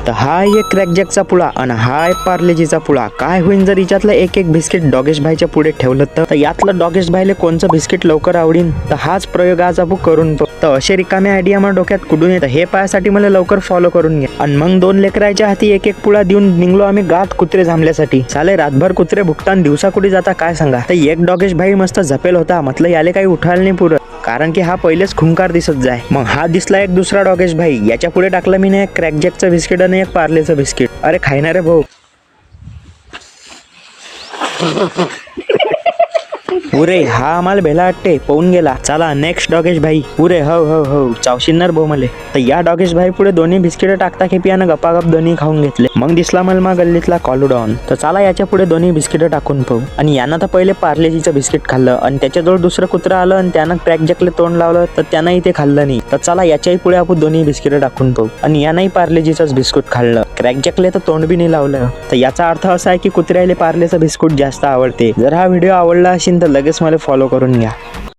तर हा एक क्रॅकजॅकचा पुडा आणि हा आहे पार्लेजीचा पुडा. काय होईल जर याच्यातलं एक एक बिस्किट डॉगेश भाईच्या पुढे ठेवलं तर यातलं डॉगेश भाईले कोणचं बिस्किट लवकर आवडीन. तर हाच प्रयोग आज आपण करून पाहू. तर असे रिकामे आयडिया मला डोक्यात कुठून येतं हे पायासाठी मला लवकर फॉलो करून घ्या. आणि मग 2 लेकराच्या हाती एक एक पुडा देऊन निघलो आम्ही गात कुत्रे थांबल्यासाठी. चाले रातभर कुत्रे भुकतान दिवसा कुठे जाता काय सांगा. तर एक डॉगेश भाई मस्त झपेल होता. म्हटलं याले काही उठायला नाही पुरं, कारण की हा पहिलेच खुंकार दिसत जाय. मग हा दिसला एक दुसरा डॉगेश भाई. याच्या पुढे टाकलं मी एक क्रॅकजॅकचं बिस्किट आणि एक पार्लेचं बिस्किट. अरे खायना रे भाऊ. पुरे हा आम्हाला भेला वाटते पाहून गेला. चला नेक्स्ट डॉगेश भाई. पुरे हो हो हो चावशिन्नर भाऊ मले. तर या डॉगेश भाई पुढे दोन्ही बिस्किट टाकता खेपियानं गपागप दोन्ही खाऊन घेतले. मग दिसला मला गल्लीतला कॉलूडॉन. तर चला याच्या पुढे दोन्ही बिस्किट टाकून पाहू. आणि यानं तर पहिले पार्लेजीचं बिस्किट खाल्लं आणि त्याच्याजवळ दुसरं कुत्रा आलं आणि त्यानं क्रॅकजॅकले तोंड लावलं तर त्यानंही ते खाल्लं नाही. तर चला याच्याही पुढे आपण दोन्ही बिस्किट टाकून पाहू. आणि यानंही पार्लेजीचंच बिस्कुट खाल्लं. क्रॅकजॅकले तर तोंड बी नाही लावलं. तर याचा अर्थ असा आहे की कुत्र्याला पार्लेचं बिस्कुट जास्त आवडते. जर हा व्हिडिओ आवडला असेल तर लगेच मला फॉलो करून घ्या.